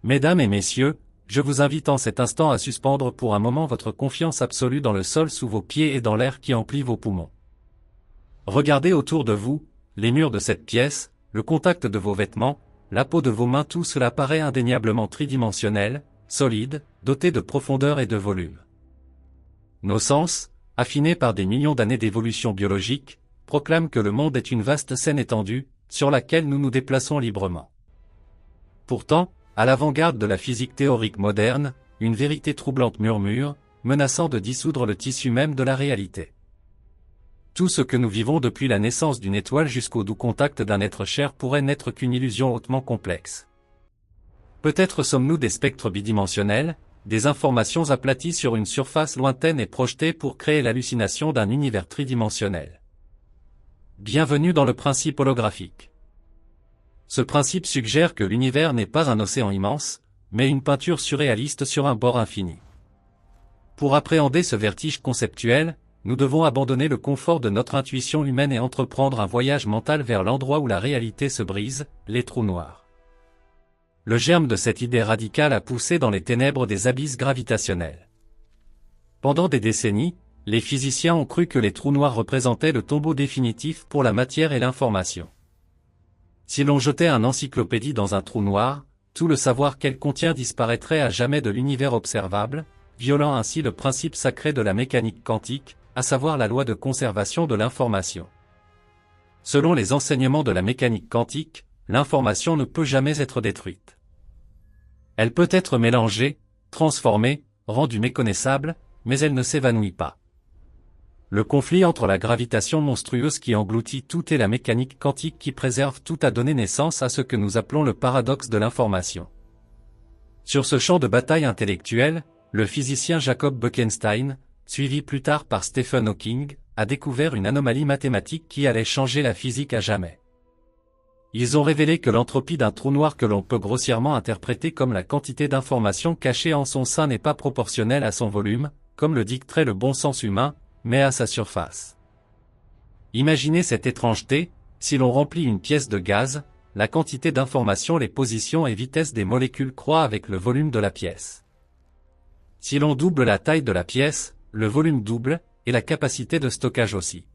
Mesdames et messieurs, je vous invite en cet instant à suspendre pour un moment votre confiance absolue dans le sol sous vos pieds et dans l'air qui emplit vos poumons. Regardez autour de vous, les murs de cette pièce, le contact de vos vêtements, la peau de vos mains, tout cela paraît indéniablement tridimensionnel, solide, doté de profondeur et de volume. Nos sens, affinés par des millions d'années d'évolution biologique, proclament que le monde est une vaste scène étendue, sur laquelle nous nous déplaçons librement. Pourtant, à l'avant-garde de la physique théorique moderne, une vérité troublante murmure, menaçant de dissoudre le tissu même de la réalité. Tout ce que nous vivons depuis la naissance d'une étoile jusqu'au doux contact d'un être cher pourrait n'être qu'une illusion hautement complexe. Peut-être sommes-nous des spectres bidimensionnels, des informations aplaties sur une surface lointaine et projetées pour créer l'hallucination d'un univers tridimensionnel. Bienvenue dans le principe holographique. Ce principe suggère que l'univers n'est pas un océan immense, mais une peinture surréaliste sur un bord infini. Pour appréhender ce vertige conceptuel, nous devons abandonner le confort de notre intuition humaine et entreprendre un voyage mental vers l'endroit où la réalité se brise, les trous noirs. Le germe de cette idée radicale a poussé dans les ténèbres des abysses gravitationnels. Pendant des décennies, les physiciens ont cru que les trous noirs représentaient le tombeau définitif pour la matière et l'information. Si l'on jetait un encyclopédie dans un trou noir, tout le savoir qu'elle contient disparaîtrait à jamais de l'univers observable, violant ainsi le principe sacré de la mécanique quantique, à savoir la loi de conservation de l'information. Selon les enseignements de la mécanique quantique, l'information ne peut jamais être détruite. Elle peut être mélangée, transformée, rendue méconnaissable, mais elle ne s'évanouit pas. Le conflit entre la gravitation monstrueuse qui engloutit tout et la mécanique quantique qui préserve tout a donné naissance à ce que nous appelons le paradoxe de l'information. Sur ce champ de bataille intellectuelle, le physicien Jacob Bekenstein, suivi plus tard par Stephen Hawking, a découvert une anomalie mathématique qui allait changer la physique à jamais. Ils ont révélé que l'entropie d'un trou noir que l'on peut grossièrement interpréter comme la quantité d'informations cachées en son sein n'est pas proportionnelle à son volume, comme le dicterait le bon sens humain, mais à sa surface. Imaginez cette étrangeté, si l'on remplit une pièce de gaz, la quantité d'informations, les positions et vitesses des molécules croît avec le volume de la pièce. Si l'on double la taille de la pièce, le volume double, et la capacité de stockage aussi.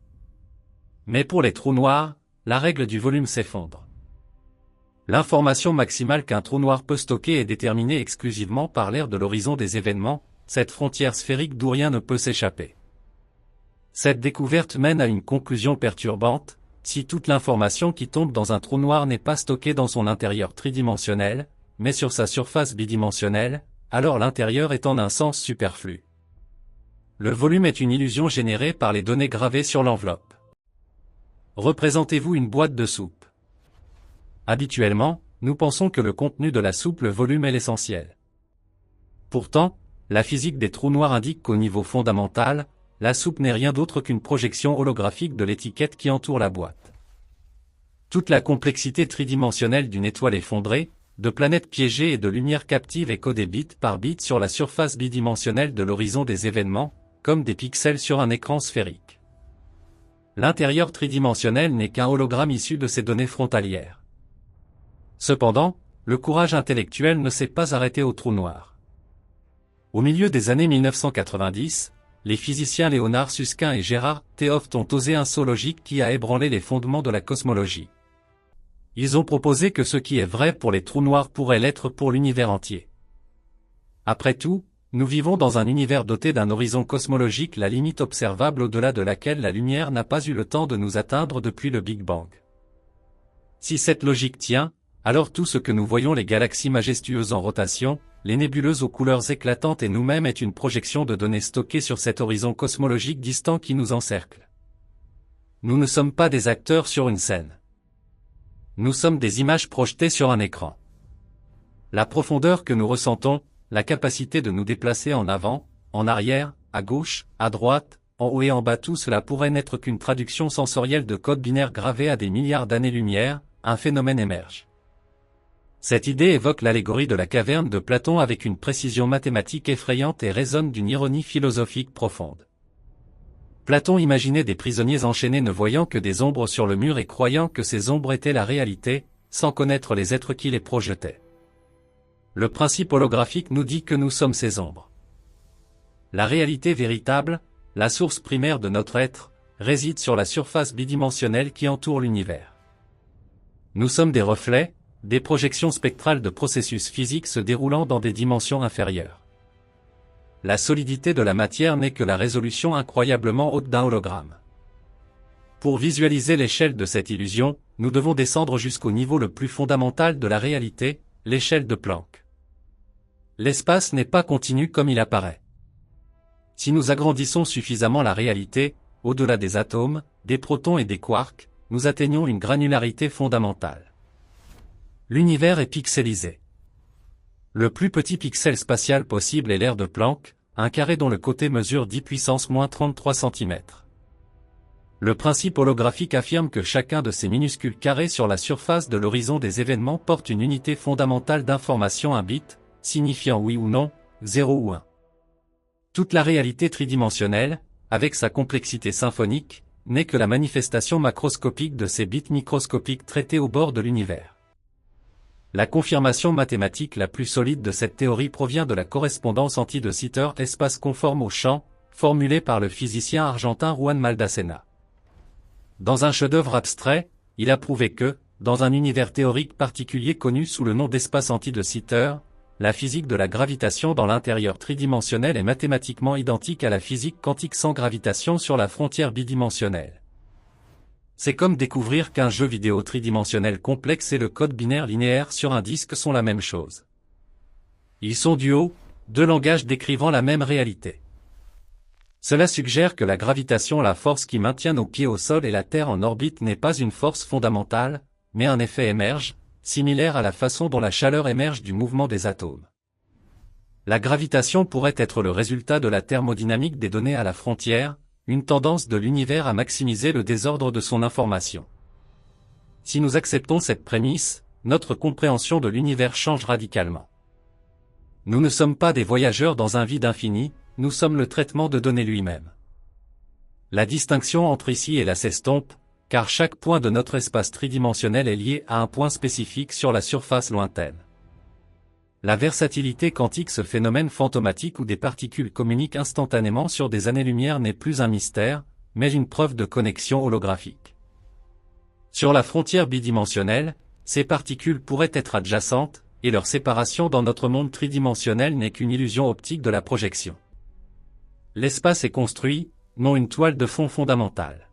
Mais pour les trous noirs, la règle du volume s'effondre. L'information maximale qu'un trou noir peut stocker est déterminée exclusivement par l'aire de l'horizon des événements, cette frontière sphérique d'où rien ne peut s'échapper. Cette découverte mène à une conclusion perturbante: si toute l'information qui tombe dans un trou noir n'est pas stockée dans son intérieur tridimensionnel, mais sur sa surface bidimensionnelle, alors l'intérieur est en un sens superflu. Le volume est une illusion générée par les données gravées sur l'enveloppe. Représentez-vous une boîte de soupe. Habituellement, nous pensons que le contenu de la soupe, le volume, est l'essentiel. Pourtant, la physique des trous noirs indique qu'au niveau fondamental, la soupe n'est rien d'autre qu'une projection holographique de l'étiquette qui entoure la boîte. Toute la complexité tridimensionnelle d'une étoile effondrée, de planètes piégées et de lumière captive est codée bit par bit sur la surface bidimensionnelle de l'horizon des événements, comme des pixels sur un écran sphérique. L'intérieur tridimensionnel n'est qu'un hologramme issu de ces données frontalières. Cependant, le courage intellectuel ne s'est pas arrêté au trou noir. Au milieu des années 1990, les physiciens Leonard Susskind et Gerard Théoft ont osé un saut logique qui a ébranlé les fondements de la cosmologie. Ils ont proposé que ce qui est vrai pour les trous noirs pourrait l'être pour l'univers entier. Après tout, nous vivons dans un univers doté d'un horizon cosmologique, la limite observable au-delà de laquelle la lumière n'a pas eu le temps de nous atteindre depuis le Big Bang. Si cette logique tient, alors tout ce que nous voyons, les galaxies majestueuses en rotation, les nébuleuses aux couleurs éclatantes et nous-mêmes, est une projection de données stockées sur cet horizon cosmologique distant qui nous encercle. Nous ne sommes pas des acteurs sur une scène. Nous sommes des images projetées sur un écran. La profondeur que nous ressentons, la capacité de nous déplacer en avant, en arrière, à gauche, à droite, en haut et en bas, tout cela pourrait n'être qu'une traduction sensorielle de codes binaires gravés à des milliards d'années-lumière, un phénomène émerge. Cette idée évoque l'allégorie de la caverne de Platon avec une précision mathématique effrayante et résonne d'une ironie philosophique profonde. Platon imaginait des prisonniers enchaînés ne voyant que des ombres sur le mur et croyant que ces ombres étaient la réalité, sans connaître les êtres qui les projetaient. Le principe holographique nous dit que nous sommes ces ombres. La réalité véritable, la source primaire de notre être, réside sur la surface bidimensionnelle qui entoure l'univers. Nous sommes des reflets, des projections spectrales de processus physiques se déroulant dans des dimensions inférieures. La solidité de la matière n'est que la résolution incroyablement haute d'un hologramme. Pour visualiser l'échelle de cette illusion, nous devons descendre jusqu'au niveau le plus fondamental de la réalité, l'échelle de Planck. L'espace n'est pas continu comme il apparaît. Si nous agrandissons suffisamment la réalité, au-delà des atomes, des protons et des quarks, nous atteignons une granularité fondamentale. L'univers est pixelisé. Le plus petit pixel spatial possible est l'aire de Planck, un carré dont le côté mesure 10 puissance moins 33 cm. Le principe holographique affirme que chacun de ces minuscules carrés sur la surface de l'horizon des événements porte une unité fondamentale d'information, un bit, signifiant oui ou non, 0 ou 1. Toute la réalité tridimensionnelle, avec sa complexité symphonique, n'est que la manifestation macroscopique de ces bits microscopiques traités au bord de l'univers. La confirmation mathématique la plus solide de cette théorie provient de la correspondance anti de Sitter, espace conforme au champ, formulée par le physicien argentin Juan Maldacena. Dans un chef-d'œuvre abstrait, il a prouvé que, dans un univers théorique particulier connu sous le nom d'espace anti de Sitter, la physique de la gravitation dans l'intérieur tridimensionnel est mathématiquement identique à la physique quantique sans gravitation sur la frontière bidimensionnelle. C'est comme découvrir qu'un jeu vidéo tridimensionnel complexe et le code binaire linéaire sur un disque sont la même chose. Ils sont duaux, deux langages décrivant la même réalité. Cela suggère que la gravitation, la force qui maintient nos pieds au sol et la Terre en orbite, n'est pas une force fondamentale, mais un effet émerge, similaire à la façon dont la chaleur émerge du mouvement des atomes. La gravitation pourrait être le résultat de la thermodynamique des données à la frontière, une tendance de l'univers à maximiser le désordre de son information. Si nous acceptons cette prémisse, notre compréhension de l'univers change radicalement. Nous ne sommes pas des voyageurs dans un vide infini, nous sommes le traitement de données lui-même. La distinction entre ici et là s'estompe, car chaque point de notre espace tridimensionnel est lié à un point spécifique sur la surface lointaine. La versatilité quantique, ce phénomène fantomatique où des particules communiquent instantanément sur des années-lumière, n'est plus un mystère, mais une preuve de connexion holographique. Sur la frontière bidimensionnelle, ces particules pourraient être adjacentes, et leur séparation dans notre monde tridimensionnel n'est qu'une illusion optique de la projection. L'espace est construit, non une toile de fond fondamentale.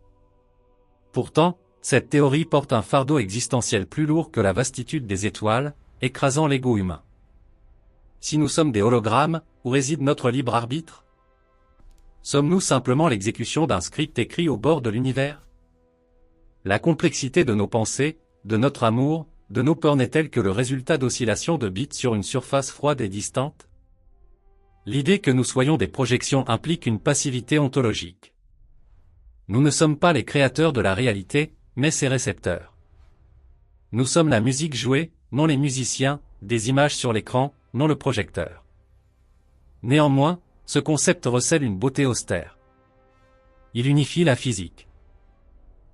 Pourtant, cette théorie porte un fardeau existentiel plus lourd que la vastitude des étoiles, écrasant l'ego humain. Si nous sommes des hologrammes, où réside notre libre arbitre? Sommes-nous simplement l'exécution d'un script écrit au bord de l'univers? La complexité de nos pensées, de notre amour, de nos peurs n'est-elle que le résultat d'oscillations de bits sur une surface froide et distante? L'idée que nous soyons des projections implique une passivité ontologique. Nous ne sommes pas les créateurs de la réalité, mais ses récepteurs. Nous sommes la musique jouée, non les musiciens, des images sur l'écran, non le projecteur. Néanmoins, ce concept recèle une beauté austère. Il unifie la physique.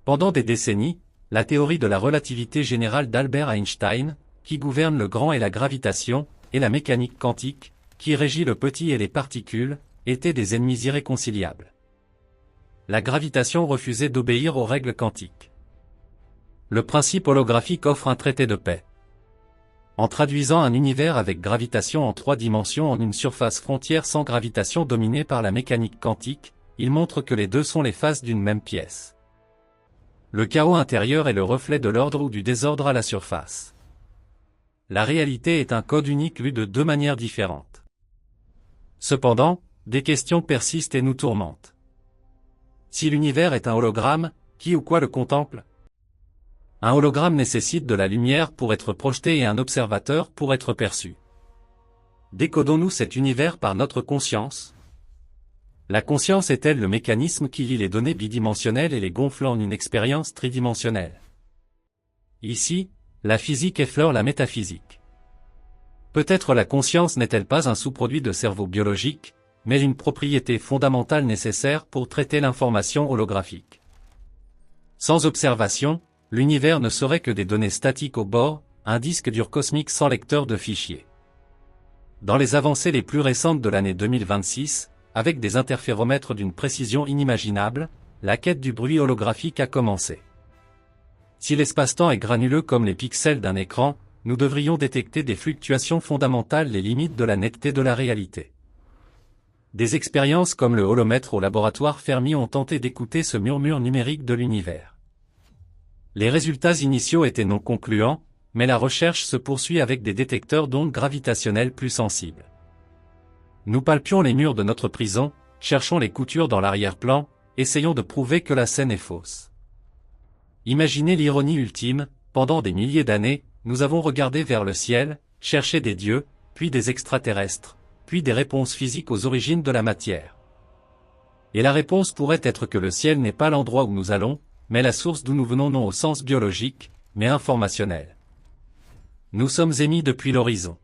Pendant des décennies, la théorie de la relativité générale d'Albert Einstein, qui gouverne le grand et la gravitation, et la mécanique quantique, qui régit le petit et les particules, étaient des ennemis irréconciliables. La gravitation refusait d'obéir aux règles quantiques. Le principe holographique offre un traité de paix. En traduisant un univers avec gravitation en 3 dimensions en une surface frontière sans gravitation dominée par la mécanique quantique, il montre que les deux sont les faces d'une même pièce. Le chaos intérieur est le reflet de l'ordre ou du désordre à la surface. La réalité est un code unique lu de 2 manières différentes. Cependant, des questions persistent et nous tourmentent. Si l'univers est un hologramme, qui ou quoi le contemple? Un hologramme nécessite de la lumière pour être projeté et un observateur pour être perçu. Décodons-nous cet univers par notre conscience? La conscience est-elle le mécanisme qui lie les données bidimensionnelles et les gonfle en une expérience tridimensionnelle? Ici, la physique effleure la métaphysique. Peut-être la conscience n'est-elle pas un sous-produit de cerveau biologique, mais une propriété fondamentale nécessaire pour traiter l'information holographique. Sans observation, l'univers ne serait que des données statiques au bord, un disque dur cosmique sans lecteur de fichiers. Dans les avancées les plus récentes de l'année 2026, avec des interféromètres d'une précision inimaginable, la quête du bruit holographique a commencé. Si l'espace-temps est granuleux comme les pixels d'un écran, nous devrions détecter des fluctuations fondamentales, les limites de la netteté de la réalité. Des expériences comme le holomètre au laboratoire Fermi ont tenté d'écouter ce murmure numérique de l'univers. Les résultats initiaux étaient non concluants, mais la recherche se poursuit avec des détecteurs d'ondes gravitationnelles plus sensibles. Nous palpions les murs de notre prison, cherchons les coutures dans l'arrière-plan, essayons de prouver que la scène est fausse. Imaginez l'ironie ultime, pendant des milliers d'années, nous avons regardé vers le ciel, cherché des dieux, puis des extraterrestres, puis des réponses physiques aux origines de la matière. Et la réponse pourrait être que le ciel n'est pas l'endroit où nous allons, mais la source d'où nous venons, non au sens biologique, mais informationnel. Nous sommes émis depuis l'horizon.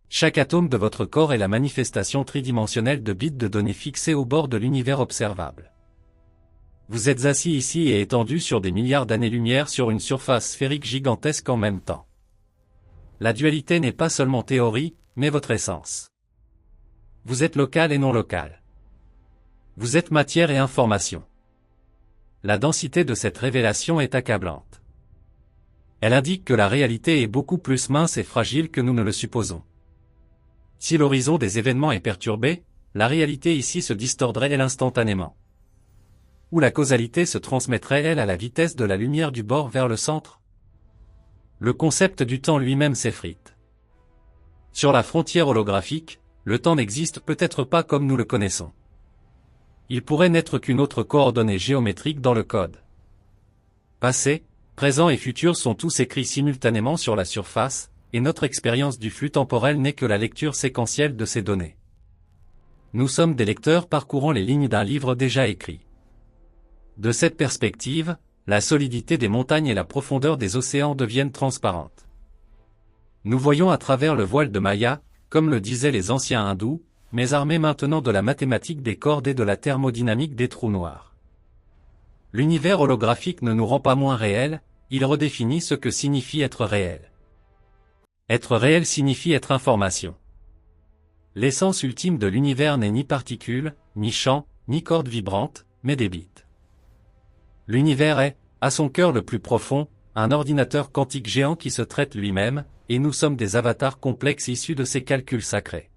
Chaque atome de votre corps est la manifestation tridimensionnelle de bits de données fixées au bord de l'univers observable. Vous êtes assis ici et étendu sur des milliards d'années-lumière sur une surface sphérique gigantesque en même temps. La dualité n'est pas seulement théorie, mais votre essence. Vous êtes local et non local. Vous êtes matière et information. La densité de cette révélation est accablante. Elle indique que la réalité est beaucoup plus mince et fragile que nous ne le supposons. Si l'horizon des événements est perturbé, la réalité ici se distordrait elle instantanément. Ou la causalité se transmettrait elle à la vitesse de la lumière du bord vers le centre. Le concept du temps lui-même s'effrite. Sur la frontière holographique, le temps n'existe peut-être pas comme nous le connaissons. Il pourrait n'être qu'une autre coordonnée géométrique dans le code. Passé, présent et futur sont tous écrits simultanément sur la surface, et notre expérience du flux temporel n'est que la lecture séquentielle de ces données. Nous sommes des lecteurs parcourant les lignes d'un livre déjà écrit. De cette perspective, la solidité des montagnes et la profondeur des océans deviennent transparentes. Nous voyons à travers le voile de Maya, comme le disaient les anciens hindous, mais armés maintenant de la mathématique des cordes et de la thermodynamique des trous noirs. L'univers holographique ne nous rend pas moins réels, il redéfinit ce que signifie être réel. Être réel signifie être information. L'essence ultime de l'univers n'est ni particules, ni champs, ni cordes vibrantes, mais des bits. L'univers est, à son cœur le plus profond, un ordinateur quantique géant qui se traite lui-même, et nous sommes des avatars complexes issus de ses calculs sacrés.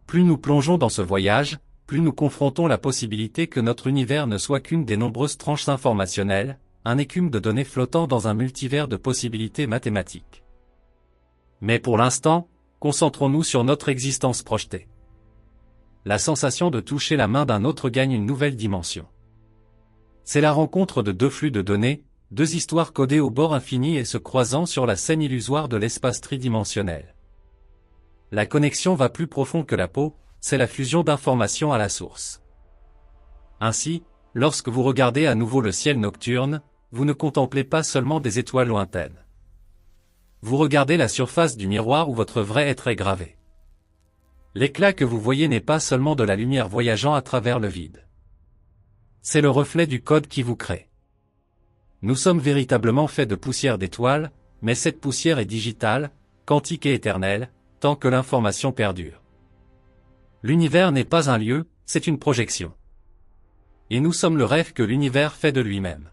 Plus nous plongeons dans ce voyage, plus nous confrontons la possibilité que notre univers ne soit qu'une des nombreuses tranches informationnelles, un écume de données flottant dans un multivers de possibilités mathématiques. Mais pour l'instant, concentrons-nous sur notre existence projetée. La sensation de toucher la main d'un autre gagne une nouvelle dimension. C'est la rencontre de deux flux de données, deux histoires codées au bord infini et se croisant sur la scène illusoire de l'espace tridimensionnel. La connexion va plus profond que la peau, c'est la fusion d'informations à la source. Ainsi, lorsque vous regardez à nouveau le ciel nocturne, vous ne contemplez pas seulement des étoiles lointaines. Vous regardez la surface du miroir où votre vrai être est gravé. L'éclat que vous voyez n'est pas seulement de la lumière voyageant à travers le vide. C'est le reflet du code qui vous crée. Nous sommes véritablement faits de poussière d'étoiles, mais cette poussière est digitale, quantique et éternelle, tant que l'information perdure. L'univers n'est pas un lieu, c'est une projection. Et nous sommes le rêve que l'univers fait de lui-même.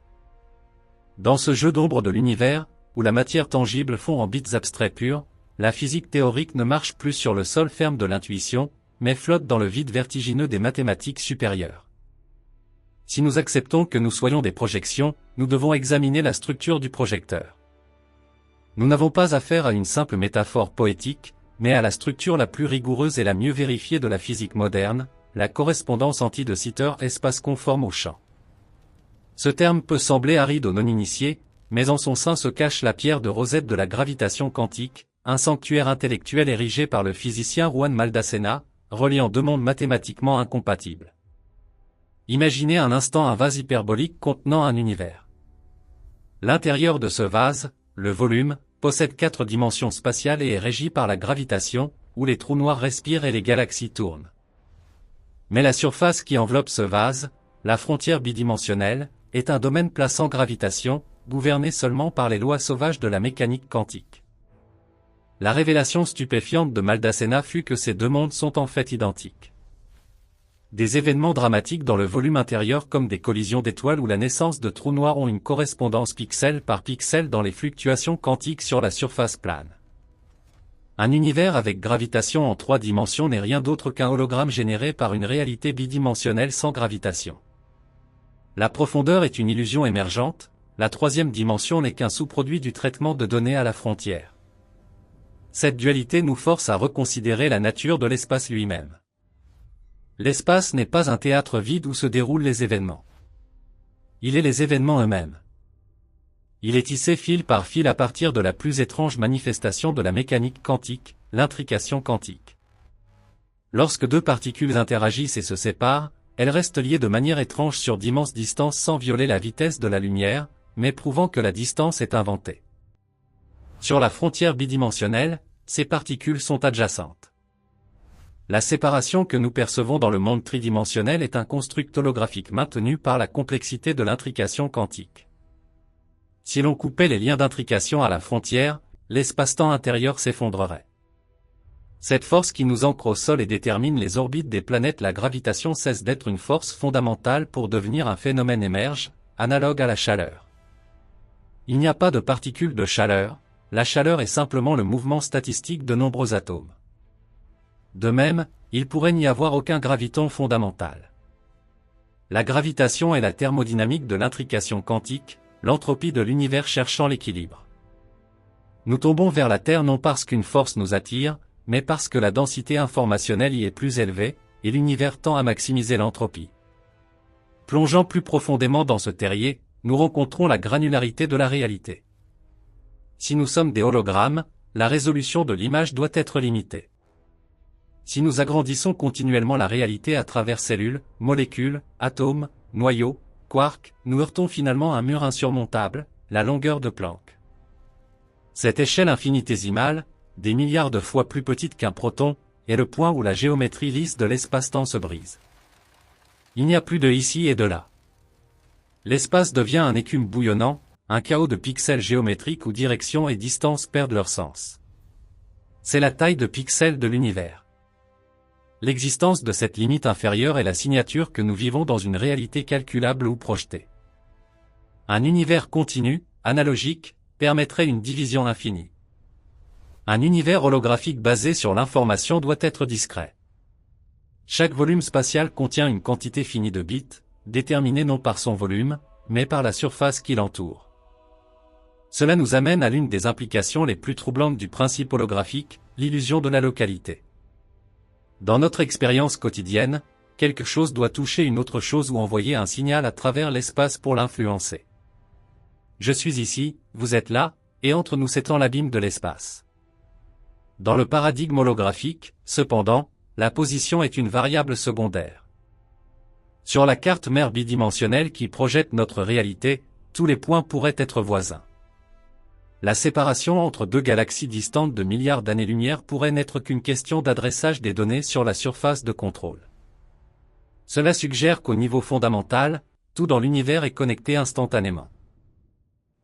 Dans ce jeu d'ombre de l'univers, où la matière tangible fond en bits abstraits purs, la physique théorique ne marche plus sur le sol ferme de l'intuition, mais flotte dans le vide vertigineux des mathématiques supérieures. Si nous acceptons que nous soyons des projections, nous devons examiner la structure du projecteur. Nous n'avons pas affaire à une simple métaphore poétique, mais à la structure la plus rigoureuse et la mieux vérifiée de la physique moderne, la correspondance anti-de Sitter espace conforme au champ. Ce terme peut sembler aride aux non-initiés, mais en son sein se cache la pierre de rosette de la gravitation quantique, un sanctuaire intellectuel érigé par le physicien Juan Maldacena, reliant deux mondes mathématiquement incompatibles. Imaginez un instant un vase hyperbolique contenant un univers. L'intérieur de ce vase, le volume, possède 4 dimensions spatiales et est régi par la gravitation, où les trous noirs respirent et les galaxies tournent. Mais la surface qui enveloppe ce vase, la frontière bidimensionnelle, est un domaine plaçant gravitation, gouverné seulement par les lois sauvages de la mécanique quantique. La révélation stupéfiante de Maldacena fut que ces deux mondes sont en fait identiques. Des événements dramatiques dans le volume intérieur comme des collisions d'étoiles ou la naissance de trous noirs ont une correspondance pixel par pixel dans les fluctuations quantiques sur la surface plane. Un univers avec gravitation en 3 dimensions n'est rien d'autre qu'un hologramme généré par une réalité bidimensionnelle sans gravitation. La profondeur est une illusion émergente, la 3e dimension n'est qu'un sous-produit du traitement de données à la frontière. Cette dualité nous force à reconsidérer la nature de l'espace lui-même. L'espace n'est pas un théâtre vide où se déroulent les événements. Il est les événements eux-mêmes. Il est tissé fil par fil à partir de la plus étrange manifestation de la mécanique quantique, l'intrication quantique. Lorsque deux particules interagissent et se séparent, elles restent liées de manière étrange sur d'immenses distances sans violer la vitesse de la lumière, mais prouvant que la distance est inventée. Sur la frontière bidimensionnelle, ces particules sont adjacentes. La séparation que nous percevons dans le monde tridimensionnel est un construct holographique maintenu par la complexité de l'intrication quantique. Si l'on coupait les liens d'intrication à la frontière, l'espace-temps intérieur s'effondrerait. Cette force qui nous ancre au sol et détermine les orbites des planètes, la gravitation, cesse d'être une force fondamentale pour devenir un phénomène émerge, analogue à la chaleur. Il n'y a pas de particules de chaleur, la chaleur est simplement le mouvement statistique de nombreux atomes. De même, il pourrait n'y avoir aucun graviton fondamental. La gravitation est la thermodynamique de l'intrication quantique, l'entropie de l'univers cherchant l'équilibre. Nous tombons vers la Terre non parce qu'une force nous attire, mais parce que la densité informationnelle y est plus élevée, et l'univers tend à maximiser l'entropie. Plongeant plus profondément dans ce terrier, nous rencontrons la granularité de la réalité. Si nous sommes des hologrammes, la résolution de l'image doit être limitée. Si nous agrandissons continuellement la réalité à travers cellules, molécules, atomes, noyaux, quarks, nous heurtons finalement un mur insurmontable, la longueur de Planck. Cette échelle infinitésimale, des milliards de fois plus petite qu'un proton, est le point où la géométrie lisse de l'espace-temps se brise. Il n'y a plus de ici et de là. L'espace devient un écume bouillonnant, un chaos de pixels géométriques où direction et distance perdent leur sens. C'est la taille de pixels de l'univers. L'existence de cette limite inférieure est la signature que nous vivons dans une réalité calculable ou projetée. Un univers continu, analogique, permettrait une division infinie. Un univers holographique basé sur l'information doit être discret. Chaque volume spatial contient une quantité finie de bits, déterminée non par son volume, mais par la surface qui l'entoure. Cela nous amène à l'une des implications les plus troublantes du principe holographique, l'illusion de la localité. Dans notre expérience quotidienne, quelque chose doit toucher une autre chose ou envoyer un signal à travers l'espace pour l'influencer. Je suis ici, vous êtes là, et entre nous s'étend l'abîme de l'espace. Dans le paradigme holographique, cependant, la position est une variable secondaire. Sur la carte mère bidimensionnelle qui projette notre réalité, tous les points pourraient être voisins. La séparation entre deux galaxies distantes de milliards d'années-lumière pourrait n'être qu'une question d'adressage des données sur la surface de contrôle. Cela suggère qu'au niveau fondamental, tout dans l'univers est connecté instantanément.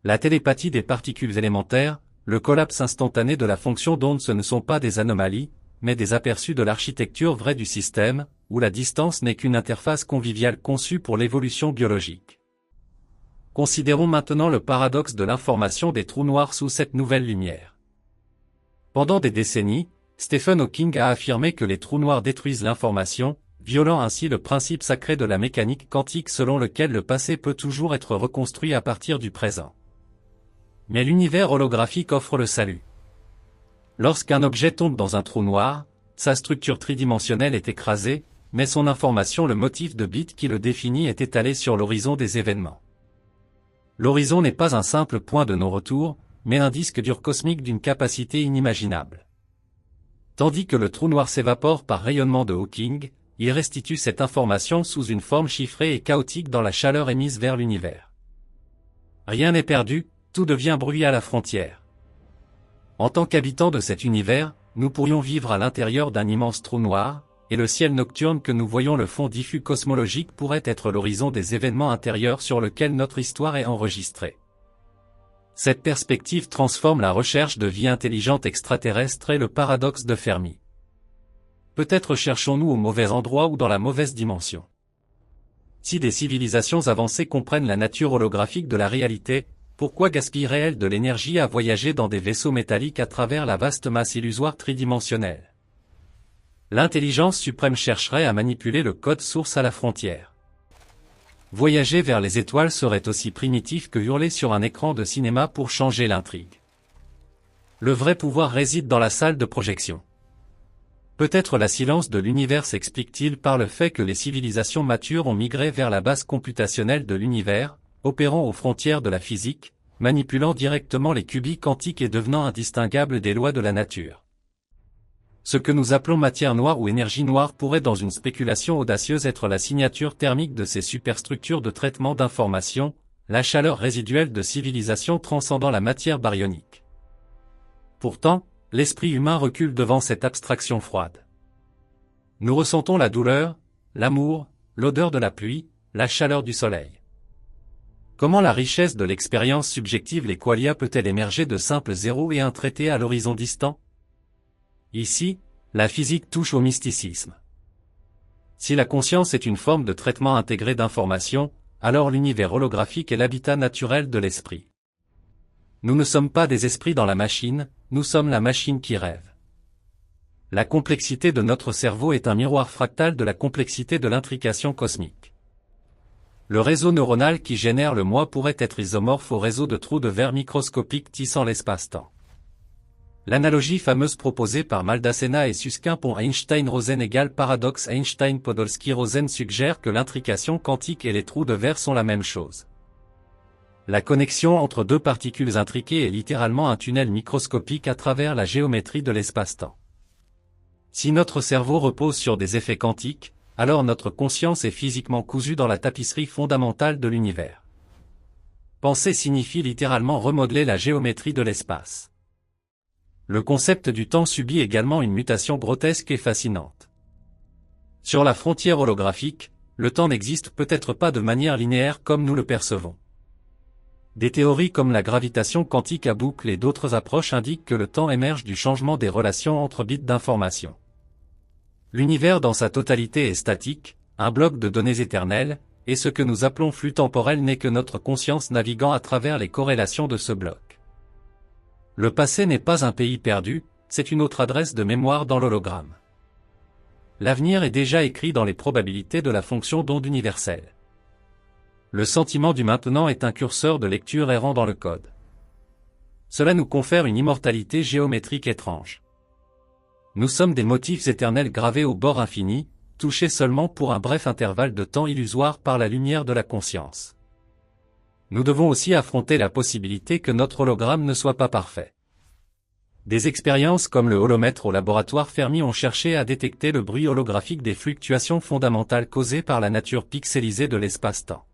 La télépathie des particules élémentaires, le collapse instantané de la fonction d'onde, ce ne sont pas des anomalies, mais des aperçus de l'architecture vraie du système, où la distance n'est qu'une interface conviviale conçue pour l'évolution biologique. Considérons maintenant le paradoxe de l'information des trous noirs sous cette nouvelle lumière. Pendant des décennies, Stephen Hawking a affirmé que les trous noirs détruisent l'information, violant ainsi le principe sacré de la mécanique quantique selon lequel le passé peut toujours être reconstruit à partir du présent. Mais l'univers holographique offre le salut. Lorsqu'un objet tombe dans un trou noir, sa structure tridimensionnelle est écrasée, mais son information, le motif de bits qui le définit, est étalé sur l'horizon des événements. L'horizon n'est pas un simple point de non-retour, mais un disque dur cosmique d'une capacité inimaginable. Tandis que le trou noir s'évapore par rayonnement de Hawking, il restitue cette information sous une forme chiffrée et chaotique dans la chaleur émise vers l'univers. Rien n'est perdu, tout devient bruit à la frontière. En tant qu'habitants de cet univers, nous pourrions vivre à l'intérieur d'un immense trou noir, et le ciel nocturne que nous voyons, le fond diffus cosmologique, pourrait être l'horizon des événements intérieurs sur lequel notre histoire est enregistrée. Cette perspective transforme la recherche de vie intelligente extraterrestre et le paradoxe de Fermi. Peut-être cherchons-nous au mauvais endroit ou dans la mauvaise dimension. Si des civilisations avancées comprennent la nature holographique de la réalité, pourquoi gaspilleraient-elles de l'énergie à voyager dans des vaisseaux métalliques à travers la vaste masse illusoire tridimensionnelle? L'intelligence suprême chercherait à manipuler le code source à la frontière. Voyager vers les étoiles serait aussi primitif que hurler sur un écran de cinéma pour changer l'intrigue. Le vrai pouvoir réside dans la salle de projection. Peut-être la silence de l'univers s'explique-t-il par le fait que les civilisations matures ont migré vers la base computationnelle de l'univers, opérant aux frontières de la physique, manipulant directement les qubits quantiques et devenant indistinguables des lois de la nature. Ce que nous appelons matière noire ou énergie noire pourrait dans une spéculation audacieuse être la signature thermique de ces superstructures de traitement d'information, la chaleur résiduelle de civilisations transcendant la matière baryonique. Pourtant, l'esprit humain recule devant cette abstraction froide. Nous ressentons la douleur, l'amour, l'odeur de la pluie, la chaleur du soleil. Comment la richesse de l'expérience subjective les qualia peut-elle émerger de simples zéros et un traité à l'horizon distant? Ici, la physique touche au mysticisme. Si la conscience est une forme de traitement intégré d'information, alors l'univers holographique est l'habitat naturel de l'esprit. Nous ne sommes pas des esprits dans la machine, nous sommes la machine qui rêve. La complexité de notre cerveau est un miroir fractal de la complexité de l'intrication cosmique. Le réseau neuronal qui génère le moi pourrait être isomorphe au réseau de trous de verre microscopiques tissant l'espace-temps. L'analogie fameuse proposée par Maldacena et Susskind pour Einstein-Rosen égale paradoxe Einstein-Podolsky-Rosen suggère que l'intrication quantique et les trous de verre sont la même chose. La connexion entre deux particules intriquées est littéralement un tunnel microscopique à travers la géométrie de l'espace-temps. Si notre cerveau repose sur des effets quantiques, alors notre conscience est physiquement cousue dans la tapisserie fondamentale de l'univers. Penser signifie littéralement remodeler la géométrie de l'espace. Le concept du temps subit également une mutation grotesque et fascinante. Sur la frontière holographique, le temps n'existe peut-être pas de manière linéaire comme nous le percevons. Des théories comme la gravitation quantique à boucle et d'autres approches indiquent que le temps émerge du changement des relations entre bits d'information. L'univers dans sa totalité est statique, un bloc de données éternelles, et ce que nous appelons flux temporel n'est que notre conscience naviguant à travers les corrélations de ce bloc. Le passé n'est pas un pays perdu, c'est une autre adresse de mémoire dans l'hologramme. L'avenir est déjà écrit dans les probabilités de la fonction d'onde universelle. Le sentiment du maintenant est un curseur de lecture errant dans le code. Cela nous confère une immortalité géométrique étrange. Nous sommes des motifs éternels gravés au bord infini, touchés seulement pour un bref intervalle de temps illusoire par la lumière de la conscience. Nous devons aussi affronter la possibilité que notre hologramme ne soit pas parfait. Des expériences comme le holomètre au laboratoire Fermi ont cherché à détecter le bruit holographique des fluctuations fondamentales causées par la nature pixelisée de l'espace-temps.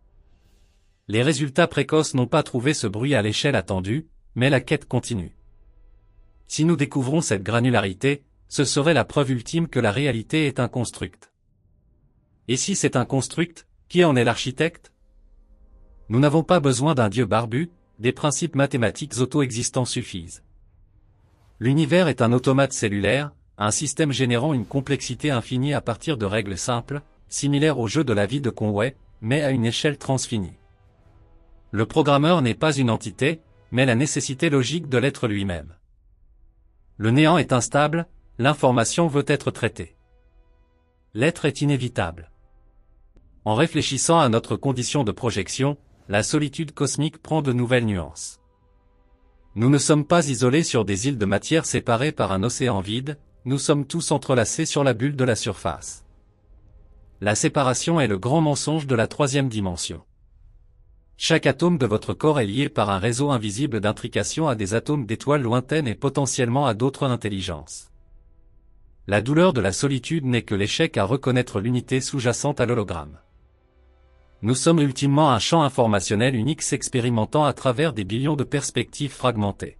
Les résultats précoces n'ont pas trouvé ce bruit à l'échelle attendue, mais la quête continue. Si nous découvrons cette granularité, ce serait la preuve ultime que la réalité est un construct. Et si c'est un construct, qui en est l'architecte? Nous n'avons pas besoin d'un dieu barbu, des principes mathématiques auto-existants suffisent. L'univers est un automate cellulaire, un système générant une complexité infinie à partir de règles simples, similaires au jeu de la vie de Conway, mais à une échelle transfinie. Le programmeur n'est pas une entité, mais la nécessité logique de l'être lui-même. Le néant est instable, l'information veut être traitée. L'être est inévitable. En réfléchissant à notre condition de projection, la solitude cosmique prend de nouvelles nuances. Nous ne sommes pas isolés sur des îles de matière séparées par un océan vide, nous sommes tous entrelacés sur la bulle de la surface. La séparation est le grand mensonge de la troisième dimension. Chaque atome de votre corps est lié par un réseau invisible d'intrication à des atomes d'étoiles lointaines et potentiellement à d'autres intelligences. La douleur de la solitude n'est que l'échec à reconnaître l'unité sous-jacente à l'hologramme. Nous sommes ultimement un champ informationnel unique s'expérimentant à travers des billions de perspectives fragmentées.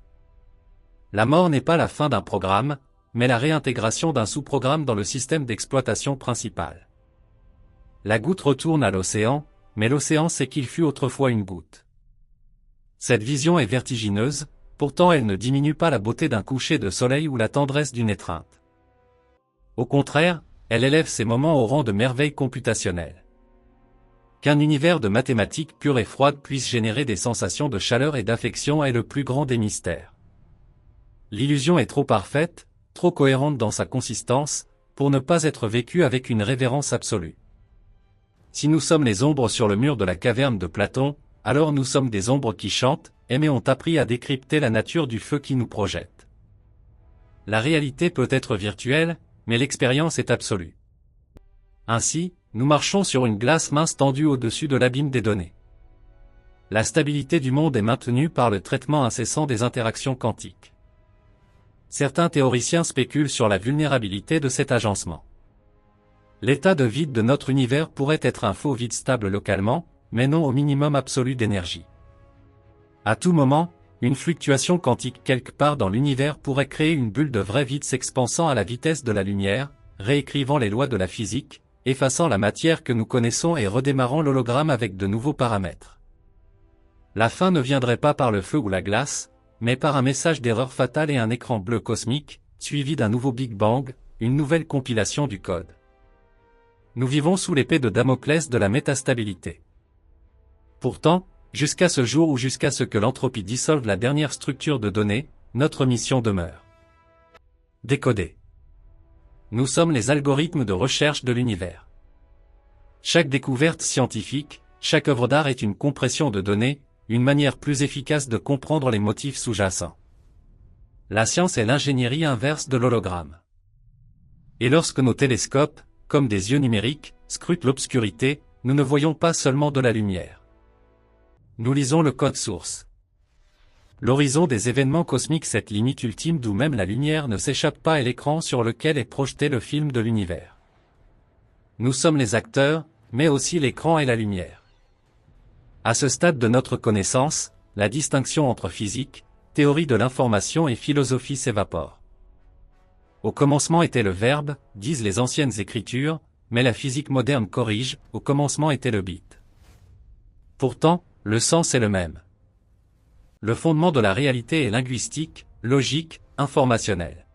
La mort n'est pas la fin d'un programme, mais la réintégration d'un sous-programme dans le système d'exploitation principal. La goutte retourne à l'océan, mais l'océan sait qu'il fut autrefois une goutte. Cette vision est vertigineuse, pourtant elle ne diminue pas la beauté d'un coucher de soleil ou la tendresse d'une étreinte. Au contraire, elle élève ces moments au rang de merveille computationnelle. Qu'un univers de mathématiques pures et froides puisse générer des sensations de chaleur et d'affection est le plus grand des mystères. L'illusion est trop parfaite, trop cohérente dans sa consistance, pour ne pas être vécue avec une révérence absolue. Si nous sommes les ombres sur le mur de la caverne de Platon, alors nous sommes des ombres qui chantent, et ont appris à décrypter la nature du feu qui nous projette. La réalité peut être virtuelle, mais l'expérience est absolue. Ainsi, nous marchons sur une glace mince tendue au-dessus de l'abîme des données. La stabilité du monde est maintenue par le traitement incessant des interactions quantiques. Certains théoriciens spéculent sur la vulnérabilité de cet agencement. L'état de vide de notre univers pourrait être un faux vide stable localement, mais non au minimum absolu d'énergie. À tout moment, une fluctuation quantique quelque part dans l'univers pourrait créer une bulle de vrai vide s'expansant à la vitesse de la lumière, réécrivant les lois de la physique, effaçant la matière que nous connaissons et redémarrant l'hologramme avec de nouveaux paramètres. La fin ne viendrait pas par le feu ou la glace, mais par un message d'erreur fatale et un écran bleu cosmique, suivi d'un nouveau Big Bang, une nouvelle compilation du code. Nous vivons sous l'épée de Damoclès de la métastabilité. Pourtant, jusqu'à ce jour ou jusqu'à ce que l'entropie dissolve la dernière structure de données, notre mission demeure. Décoder. Nous sommes les algorithmes de recherche de l'univers. Chaque découverte scientifique, chaque œuvre d'art est une compression de données, une manière plus efficace de comprendre les motifs sous-jacents. La science est l'ingénierie inverse de l'hologramme. Et lorsque nos télescopes, comme des yeux numériques, scrutent l'obscurité, nous ne voyons pas seulement de la lumière. Nous lisons le code source. L'horizon des événements cosmiques, cette limite ultime d'où même la lumière ne s'échappe pas, est l'écran sur lequel est projeté le film de l'univers. Nous sommes les acteurs, mais aussi l'écran et la lumière. À ce stade de notre connaissance, la distinction entre physique, théorie de l'information et philosophie s'évapore. Au commencement était le verbe, disent les anciennes écritures, mais la physique moderne corrige, au commencement était le bit. Pourtant, le sens est le même. Le fondement de la réalité est linguistique, logique, informationnel.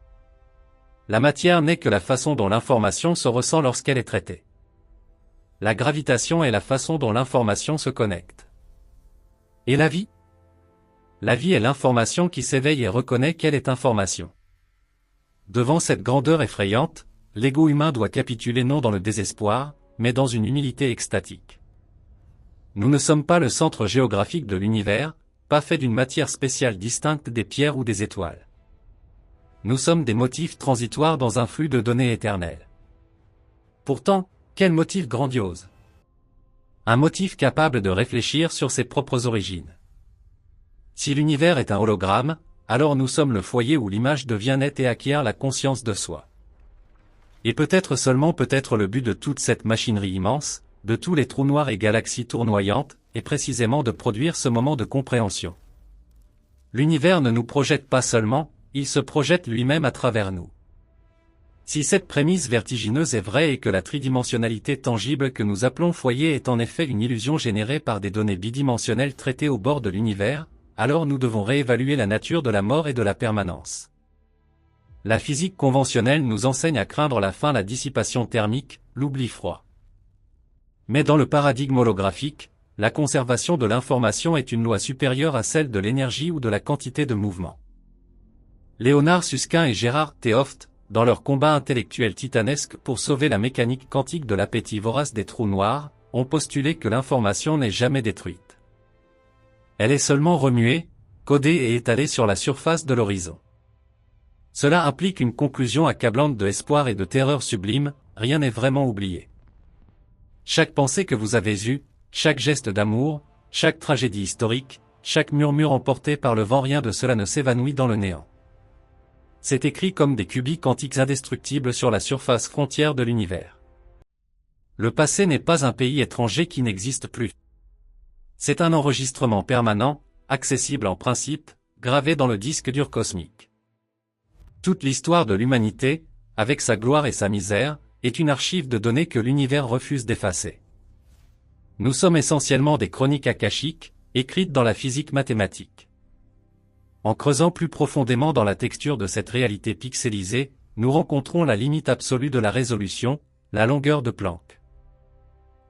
La matière n'est que la façon dont l'information se ressent lorsqu'elle est traitée. La gravitation est la façon dont l'information se connecte. Et la vie? La vie est l'information qui s'éveille et reconnaît qu'elle est information. Devant cette grandeur effrayante, l'ego humain doit capituler non dans le désespoir, mais dans une humilité extatique. Nous ne sommes pas le centre géographique de l'univers, pas fait d'une matière spéciale distincte des pierres ou des étoiles. Nous sommes des motifs transitoires dans un flux de données éternelles. Pourtant, quel motif grandiose! Un motif capable de réfléchir sur ses propres origines. Si l'univers est un hologramme, alors nous sommes le foyer où l'image devient nette et acquiert la conscience de soi. Et peut-être seulement peut-être le but de toute cette machinerie immense, de tous les trous noirs et galaxies tournoyantes, est précisément de produire ce moment de compréhension. L'univers ne nous projette pas seulement, il se projette lui-même à travers nous. Si cette prémisse vertigineuse est vraie et que la tridimensionnalité tangible que nous appelons foyer est en effet une illusion générée par des données bidimensionnelles traitées au bord de l'univers, alors nous devons réévaluer la nature de la mort et de la permanence. La physique conventionnelle nous enseigne à craindre la faim, la dissipation thermique, l'oubli froid. Mais dans le paradigme holographique, la conservation de l'information est une loi supérieure à celle de l'énergie ou de la quantité de mouvement. Léonard Susskind et Gérard Théoft, dans leur combat intellectuel titanesque pour sauver la mécanique quantique de l'appétit vorace des trous noirs, ont postulé que l'information n'est jamais détruite. Elle est seulement remuée, codée et étalée sur la surface de l'horizon. Cela implique une conclusion accablante de espoir et de terreur sublime, rien n'est vraiment oublié. Chaque pensée que vous avez eue, chaque geste d'amour, chaque tragédie historique, chaque murmure emporté par le vent, rien de cela ne s'évanouit dans le néant. C'est écrit comme des qubits quantiques indestructibles sur la surface frontière de l'univers. Le passé n'est pas un pays étranger qui n'existe plus. C'est un enregistrement permanent, accessible en principe, gravé dans le disque dur cosmique. Toute l'histoire de l'humanité, avec sa gloire et sa misère, est une archive de données que l'univers refuse d'effacer. Nous sommes essentiellement des chroniques akashiques, écrite dans la physique mathématique. En creusant plus profondément dans la texture de cette réalité pixelisée, nous rencontrons la limite absolue de la résolution, la longueur de Planck.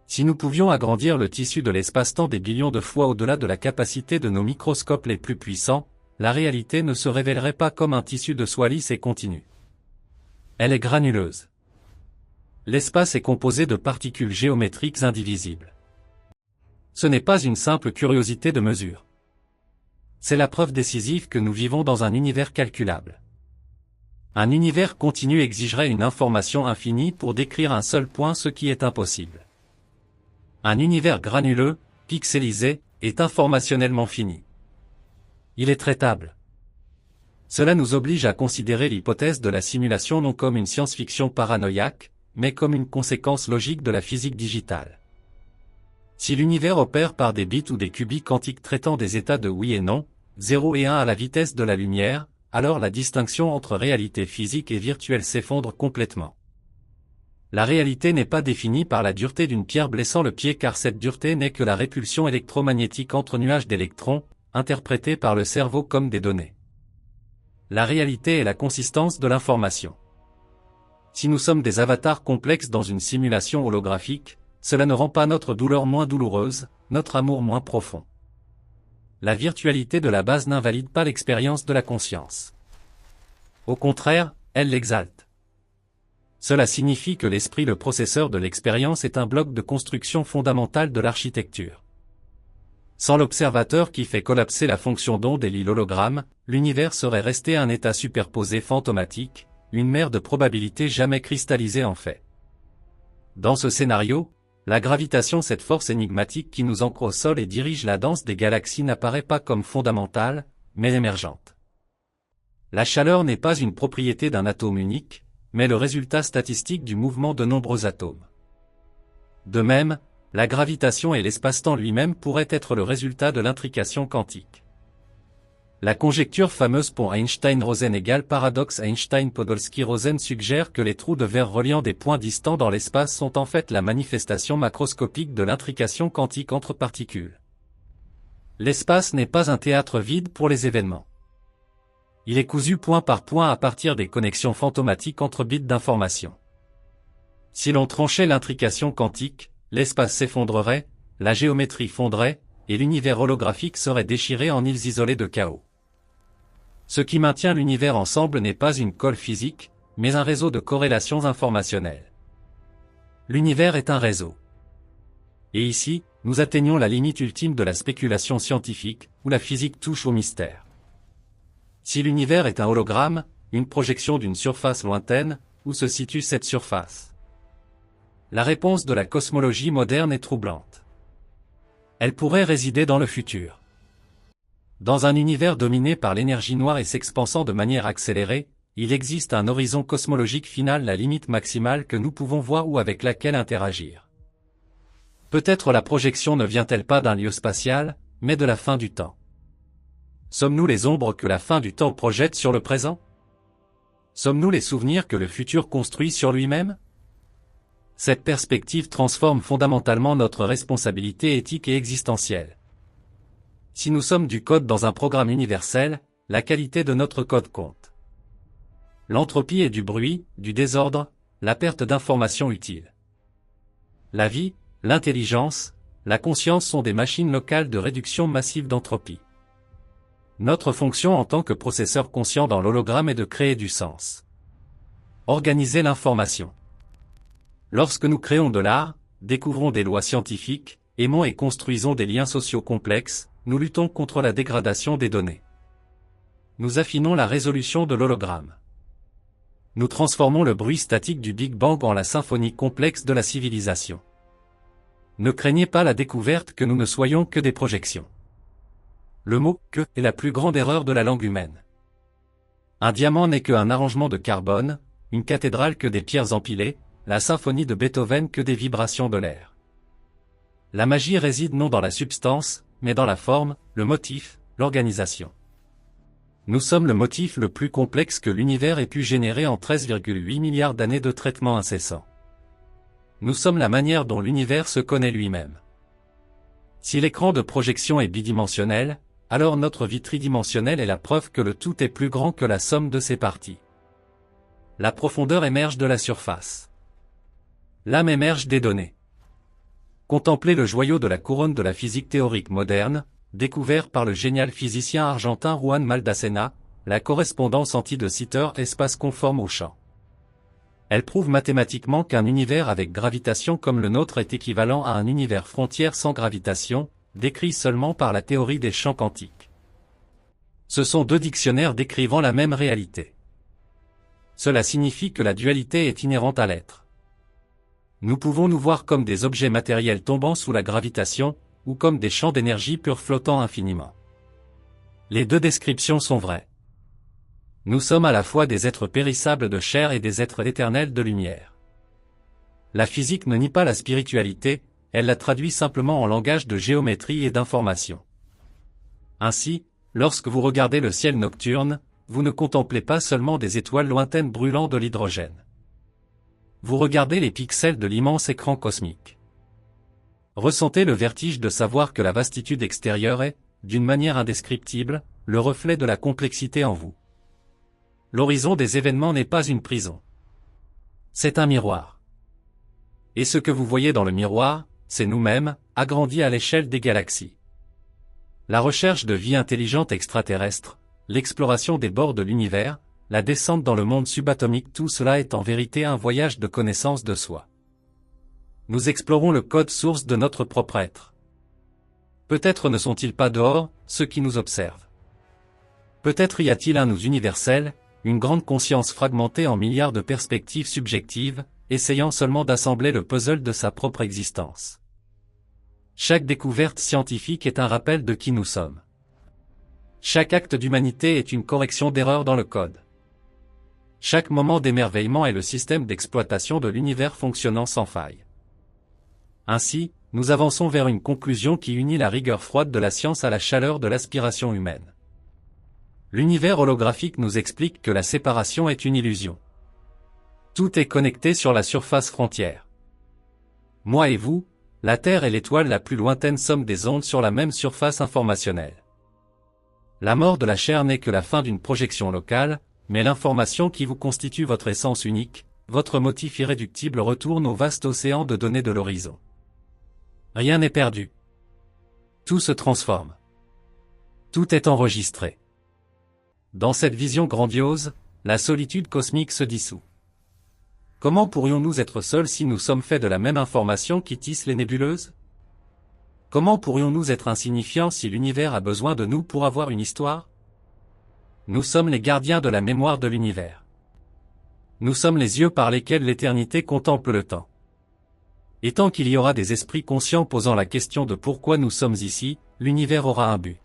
Si nous pouvions agrandir le tissu de l'espace-temps des billions de fois au-delà de la capacité de nos microscopes les plus puissants, la réalité ne se révélerait pas comme un tissu de soie lisse et continu. Elle est granuleuse. L'espace est composé de particules géométriques indivisibles. Ce n'est pas une simple curiosité de mesure. C'est la preuve décisive que nous vivons dans un univers calculable. Un univers continu exigerait une information infinie pour décrire un seul point, ce qui est impossible. Un univers granuleux, pixelisé, est informationnellement fini. Il est traitable. Cela nous oblige à considérer l'hypothèse de la simulation non comme une science-fiction paranoïaque, mais comme une conséquence logique de la physique digitale. Si l'univers opère par des bits ou des qubits quantiques traitant des états de oui et non, 0 et 1 à la vitesse de la lumière, alors la distinction entre réalité physique et virtuelle s'effondre complètement. La réalité n'est pas définie par la dureté d'une pierre blessant le pied, car cette dureté n'est que la répulsion électromagnétique entre nuages d'électrons, interprétée par le cerveau comme des données. La réalité est la consistance de l'information. Si nous sommes des avatars complexes dans une simulation holographique, cela ne rend pas notre douleur moins douloureuse, notre amour moins profond. La virtualité de la base n'invalide pas l'expérience de la conscience. Au contraire, elle l'exalte. Cela signifie que l'esprit, le processeur de l'expérience, est un bloc de construction fondamental de l'architecture. Sans l'observateur qui fait collapser la fonction d'onde et lit l'hologramme, l'univers serait resté un état superposé fantomatique, une mer de probabilités jamais cristallisée en fait. Dans ce scénario, la gravitation, cette force énigmatique qui nous ancre au sol et dirige la danse des galaxies, n'apparaît pas comme fondamentale, mais émergente. La chaleur n'est pas une propriété d'un atome unique, mais le résultat statistique du mouvement de nombreux atomes. De même, la gravitation et l'espace-temps lui-même pourraient être le résultat de l'intrication quantique. La conjecture fameuse pour Einstein-Rosen égale paradoxe Einstein-Podolsky-Rosen suggère que les trous de verre reliant des points distants dans l'espace sont en fait la manifestation macroscopique de l'intrication quantique entre particules. L'espace n'est pas un théâtre vide pour les événements. Il est cousu point par point à partir des connexions fantomatiques entre bits d'information. Si l'on tranchait l'intrication quantique, l'espace s'effondrerait, la géométrie fondrait, et l'univers holographique serait déchiré en îles isolées de chaos. Ce qui maintient l'univers ensemble n'est pas une colle physique, mais un réseau de corrélations informationnelles. L'univers est un réseau. Et ici, nous atteignons la limite ultime de la spéculation scientifique, où la physique touche au mystère. Si l'univers est un hologramme, une projection d'une surface lointaine, où se situe cette surface? La réponse de la cosmologie moderne est troublante. Elle pourrait résider dans le futur. Dans un univers dominé par l'énergie noire et s'expansant de manière accélérée, il existe un horizon cosmologique final, la limite maximale que nous pouvons voir ou avec laquelle interagir. Peut-être la projection ne vient-elle pas d'un lieu spatial, mais de la fin du temps. Sommes-nous les ombres que la fin du temps projette sur le présent? Sommes-nous les souvenirs que le futur construit sur lui-même? Cette perspective transforme fondamentalement notre responsabilité éthique et existentielle. Si nous sommes du code dans un programme universel, la qualité de notre code compte. L'entropie est du bruit, du désordre, la perte d'informations utiles. La vie, l'intelligence, la conscience sont des machines locales de réduction massive d'entropie. Notre fonction en tant que processeur conscient dans l'hologramme est de créer du sens. Organiser l'information. Lorsque nous créons de l'art, découvrons des lois scientifiques, aimons et construisons des liens sociaux complexes, nous luttons contre la dégradation des données. Nous affinons la résolution de l'hologramme. Nous transformons le bruit statique du Big Bang en la symphonie complexe de la civilisation. Ne craignez pas la découverte que nous ne soyons que des projections. Le mot « que » est la plus grande erreur de la langue humaine. Un diamant n'est qu'un arrangement de carbone, une cathédrale que des pierres empilées, la symphonie de Beethoven que des vibrations de l'air. La magie réside non dans la substance, mais dans la forme, le motif, l'organisation. Nous sommes le motif le plus complexe que l'univers ait pu générer en 13,8 milliards d'années de traitement incessant. Nous sommes la manière dont l'univers se connaît lui-même. Si l'écran de projection est bidimensionnel, alors notre vie tridimensionnelle est la preuve que le tout est plus grand que la somme de ses parties. La profondeur émerge de la surface. L'âme émerge des données. Contemplez le joyau de la couronne de la physique théorique moderne, découvert par le génial physicien argentin Juan Maldacena, la correspondance anti-de Sitter espace conforme au champ. Elle prouve mathématiquement qu'un univers avec gravitation comme le nôtre est équivalent à un univers frontière sans gravitation, décrit seulement par la théorie des champs quantiques. Ce sont deux dictionnaires décrivant la même réalité. Cela signifie que la dualité est inhérente à l'être. Nous pouvons nous voir comme des objets matériels tombant sous la gravitation, ou comme des champs d'énergie pure flottant infiniment. Les deux descriptions sont vraies. Nous sommes à la fois des êtres périssables de chair et des êtres éternels de lumière. La physique ne nie pas la spiritualité, elle la traduit simplement en langage de géométrie et d'information. Ainsi, lorsque vous regardez le ciel nocturne, vous ne contemplez pas seulement des étoiles lointaines brûlant de l'hydrogène. Vous regardez les pixels de l'immense écran cosmique. Ressentez le vertige de savoir que la vastitude extérieure est, d'une manière indescriptible, le reflet de la complexité en vous. L'horizon des événements n'est pas une prison. C'est un miroir. Et ce que vous voyez dans le miroir, c'est nous-mêmes, agrandis à l'échelle des galaxies. La recherche de vie intelligente extraterrestre, l'exploration des bords de l'univers, la descente dans le monde subatomique, tout cela est en vérité un voyage de connaissance de soi. Nous explorons le code source de notre propre être. Peut-être ne sont-ils pas dehors, ceux qui nous observent. Peut-être y a-t-il un nous universel, une grande conscience fragmentée en milliards de perspectives subjectives, essayant seulement d'assembler le puzzle de sa propre existence. Chaque découverte scientifique est un rappel de qui nous sommes. Chaque acte d'humanité est une correction d'erreur dans le code. Chaque moment d'émerveillement est le système d'exploitation de l'univers fonctionnant sans faille. Ainsi, nous avançons vers une conclusion qui unit la rigueur froide de la science à la chaleur de l'aspiration humaine. L'univers holographique nous explique que la séparation est une illusion. Tout est connecté sur la surface frontière. Moi et vous, la Terre est l'étoile la plus lointaine somme des ondes sur la même surface informationnelle. La mort de la chair n'est que la fin d'une projection locale, mais l'information qui vous constitue votre essence unique, votre motif irréductible retourne au vaste océan de données de l'horizon. Rien n'est perdu. Tout se transforme. Tout est enregistré. Dans cette vision grandiose, la solitude cosmique se dissout. Comment pourrions-nous être seuls si nous sommes faits de la même information qui tisse les nébuleuses? Comment pourrions-nous être insignifiants si l'univers a besoin de nous pour avoir une histoire? Nous sommes les gardiens de la mémoire de l'univers. Nous sommes les yeux par lesquels l'éternité contemple le temps. Et tant qu'il y aura des esprits conscients posant la question de pourquoi nous sommes ici, l'univers aura un but.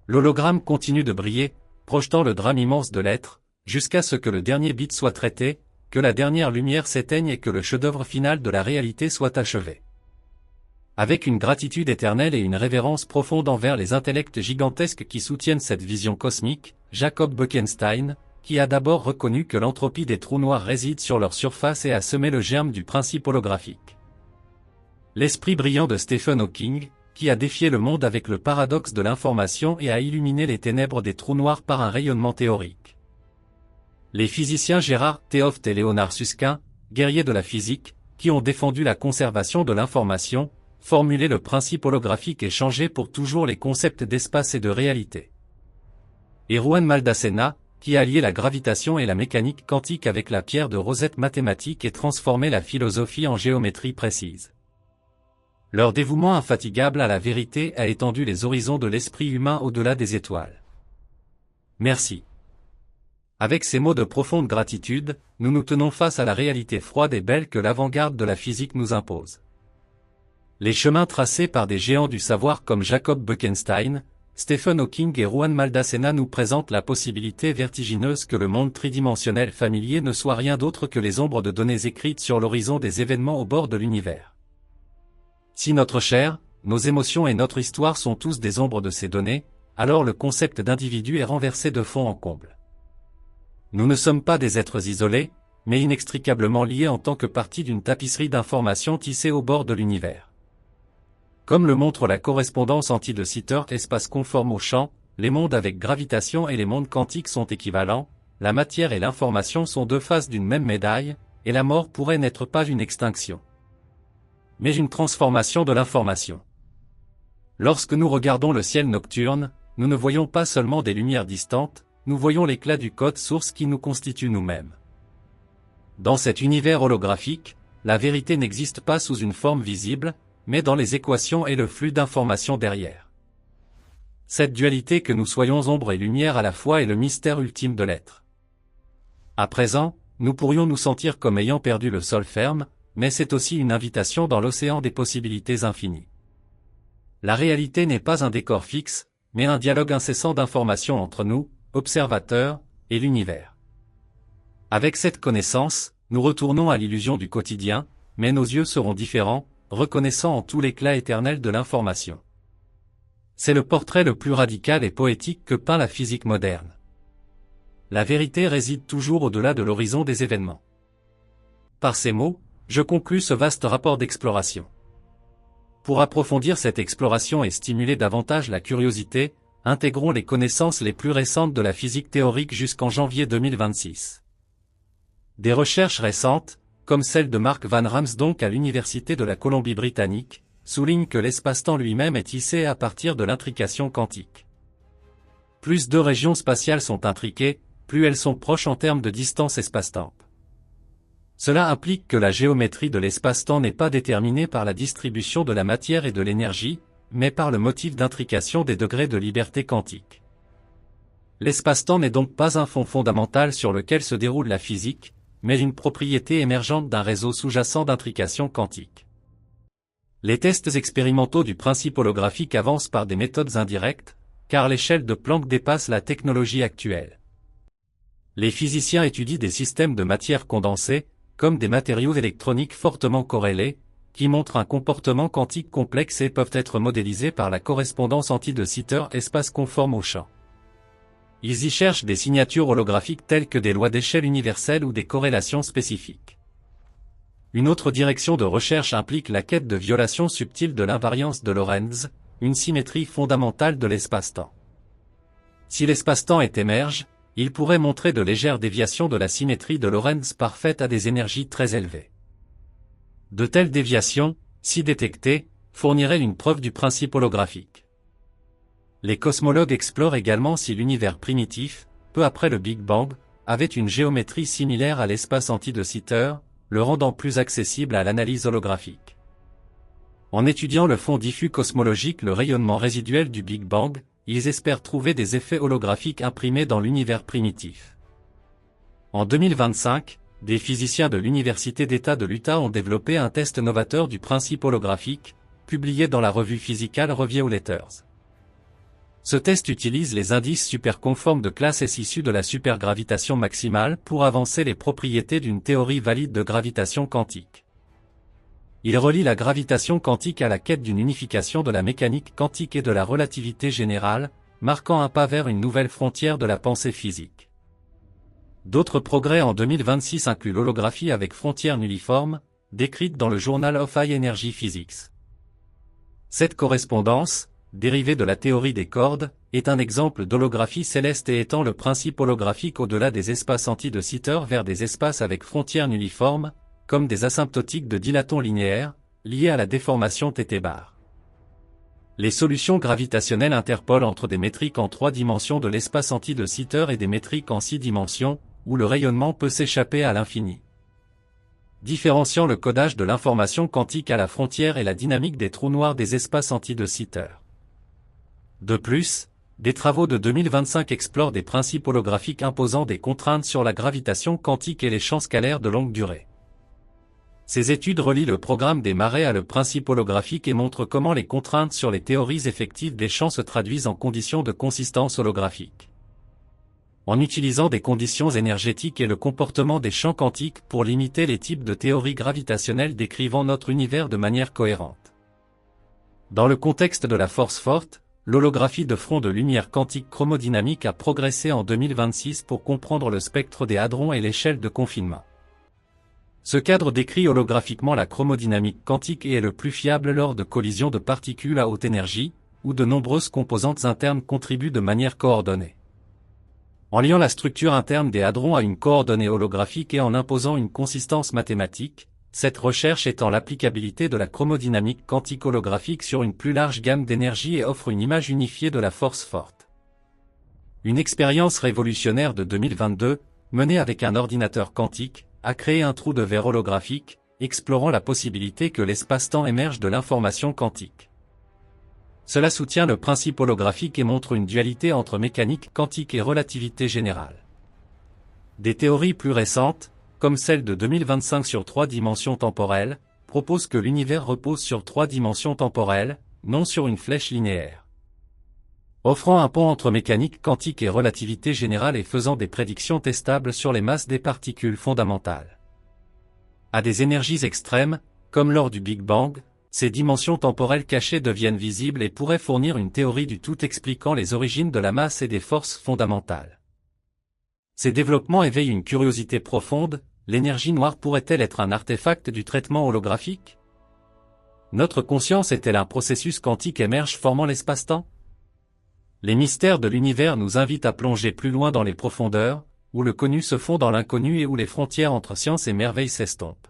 L'hologramme continue de briller, projetant le drame immense de l'être, jusqu'à ce que le dernier bit soit traité, que la dernière lumière s'éteigne et que le chef-d'œuvre final de la réalité soit achevé. Avec une gratitude éternelle et une révérence profonde envers les intellects gigantesques qui soutiennent cette vision cosmique, Jacob Bekenstein, qui a d'abord reconnu que l'entropie des trous noirs réside sur leur surface et a semé le germe du principe holographique. L'esprit brillant de Stephen Hawking, qui a défié le monde avec le paradoxe de l'information et a illuminé les ténèbres des trous noirs par un rayonnement théorique. Les physiciens Gérard 't Hooft et Léonard Susskind, guerriers de la physique, qui ont défendu la conservation de l'information, formulé le principe holographique et changé pour toujours les concepts d'espace et de réalité. Et Juan Maldacena, qui a lié la gravitation et la mécanique quantique avec la pierre de Rosette mathématique et transformé la philosophie en géométrie précise. Leur dévouement infatigable à la vérité a étendu les horizons de l'esprit humain au-delà des étoiles. Merci. Avec ces mots de profonde gratitude, nous nous tenons face à la réalité froide et belle que l'avant-garde de la physique nous impose. Les chemins tracés par des géants du savoir comme Jacob Bekenstein, Stephen Hawking et Juan Maldacena nous présentent la possibilité vertigineuse que le monde tridimensionnel familier ne soit rien d'autre que les ombres de données écrites sur l'horizon des événements au bord de l'univers. Si notre chair, nos émotions et notre histoire sont tous des ombres de ces données, alors le concept d'individu est renversé de fond en comble. Nous ne sommes pas des êtres isolés, mais inextricablement liés en tant que partie d'une tapisserie d'informations tissée au bord de l'univers. Comme le montre la correspondance anti de Sitter, espace conforme au champ, les mondes avec gravitation et les mondes quantiques sont équivalents, la matière et l'information sont deux faces d'une même médaille, et la mort pourrait n'être pas une extinction, mais une transformation de l'information. Lorsque nous regardons le ciel nocturne, nous ne voyons pas seulement des lumières distantes, nous voyons l'éclat du code source qui nous constitue nous-mêmes. Dans cet univers holographique, la vérité n'existe pas sous une forme visible, mais dans les équations et le flux d'informations derrière. Cette dualité que nous soyons ombre et lumière à la fois est le mystère ultime de l'être. À présent, nous pourrions nous sentir comme ayant perdu le sol ferme, mais c'est aussi une invitation dans l'océan des possibilités infinies. La réalité n'est pas un décor fixe, mais un dialogue incessant d'informations entre nous, observateurs, et l'univers. Avec cette connaissance, nous retournons à l'illusion du quotidien, mais nos yeux seront différents, reconnaissant en tout l'éclat éternel de l'information. C'est le portrait le plus radical et poétique que peint la physique moderne. La vérité réside toujours au-delà de l'horizon des événements. Par ces mots, je conclus ce vaste rapport d'exploration. Pour approfondir cette exploration et stimuler davantage la curiosité, intégrons les connaissances les plus récentes de la physique théorique jusqu'en janvier 2026. Des recherches récentes, comme celle de Mark Van Ramsdonck à l'Université de la Colombie-Britannique, soulignent que l'espace-temps lui-même est tissé à partir de l'intrication quantique. Plus deux régions spatiales sont intriquées, plus elles sont proches en termes de distance espace-temps. Cela implique que la géométrie de l'espace-temps n'est pas déterminée par la distribution de la matière et de l'énergie, mais par le motif d'intrication des degrés de liberté quantique. L'espace-temps n'est donc pas un fond fondamental sur lequel se déroule la physique, mais une propriété émergente d'un réseau sous-jacent d'intrication quantique. Les tests expérimentaux du principe holographique avancent par des méthodes indirectes, car l'échelle de Planck dépasse la technologie actuelle. Les physiciens étudient des systèmes de matière condensée, comme des matériaux électroniques fortement corrélés, qui montrent un comportement quantique complexe et peuvent être modélisés par la correspondance anti de Sitter, espace conforme au champ. Ils y cherchent des signatures holographiques telles que des lois d'échelle universelle ou des corrélations spécifiques. Une autre direction de recherche implique la quête de violations subtiles de l'invariance de Lorentz, une symétrie fondamentale de l'espace-temps. Si l'espace-temps est émerge, il pourrait montrer de légères déviations de la symétrie de Lorentz parfaite à des énergies très élevées. De telles déviations, si détectées, fourniraient une preuve du principe holographique. Les cosmologues explorent également si l'univers primitif, peu après le Big Bang, avait une géométrie similaire à l'espace anti de Sitter, le rendant plus accessible à l'analyse holographique. En étudiant le fond diffus cosmologique, le rayonnement résiduel du Big Bang, ils espèrent trouver des effets holographiques imprimés dans l'univers primitif. En 2025, des physiciens de l'Université d'État de l'Utah ont développé un test novateur du principe holographique, publié dans la revue Physical Review Letters. Ce test utilise les indices superconformes de classe S issus de la supergravitation maximale pour avancer les propriétés d'une théorie valide de gravitation quantique. Il relie la gravitation quantique à la quête d'une unification de la mécanique quantique et de la relativité générale, marquant un pas vers une nouvelle frontière de la pensée physique. D'autres progrès en 2026 incluent l'holographie avec frontières nulliformes, décrite dans le Journal of High Energy Physics. Cette correspondance, dérivée de la théorie des cordes, est un exemple d'holographie céleste et étend le principe holographique au-delà des espaces anti de Sitter vers des espaces avec frontières nulliformes, comme des asymptotiques de dilatons linéaires, liés à la déformation θ-bar. Les solutions gravitationnelles interpolent entre des métriques en 3 dimensions de l'espace anti de Sitter et des métriques en 6 dimensions, où le rayonnement peut s'échapper à l'infini. Différenciant le codage de l'information quantique à la frontière et la dynamique des trous noirs des espaces anti de Sitter. De plus, des travaux de 2025 explorent des principes holographiques imposant des contraintes sur la gravitation quantique et les champs scalaires de longue durée. Ces études relient le programme des marées à le principe holographique et montrent comment les contraintes sur les théories effectives des champs se traduisent en conditions de consistance holographique. En utilisant des conditions énergétiques et le comportement des champs quantiques pour limiter les types de théories gravitationnelles décrivant notre univers de manière cohérente. Dans le contexte de la force forte, l'holographie de front de lumière quantique chromodynamique a progressé en 2026 pour comprendre le spectre des hadrons et l'échelle de confinement. Ce cadre décrit holographiquement la chromodynamique quantique et est le plus fiable lors de collisions de particules à haute énergie, où de nombreuses composantes internes contribuent de manière coordonnée. En liant la structure interne des hadrons à une coordonnée holographique et en imposant une consistance mathématique, cette recherche étend l'applicabilité de la chromodynamique quantique holographique sur une plus large gamme d'énergie et offre une image unifiée de la force forte. Une expérience révolutionnaire de 2022, menée avec un ordinateur quantique, a créé un trou de verre holographique, explorant la possibilité que l'espace-temps émerge de l'information quantique. Cela soutient le principe holographique et montre une dualité entre mécanique quantique et relativité générale. Des théories plus récentes, comme celle de 2025 sur 3 dimensions temporelles, proposent que l'univers repose sur 3 dimensions temporelles, non sur une flèche linéaire. Offrant un pont entre mécanique quantique et relativité générale et faisant des prédictions testables sur les masses des particules fondamentales. À des énergies extrêmes, comme lors du Big Bang, ces dimensions temporelles cachées deviennent visibles et pourraient fournir une théorie du tout expliquant les origines de la masse et des forces fondamentales. Ces développements éveillent une curiosité profonde, l'énergie noire pourrait-elle être un artefact du traitement holographique? Notre conscience est-elle un processus quantique émerge formant l'espace-temps? Les mystères de l'univers nous invitent à plonger plus loin dans les profondeurs, où le connu se fond dans l'inconnu et où les frontières entre science et merveille s'estompent.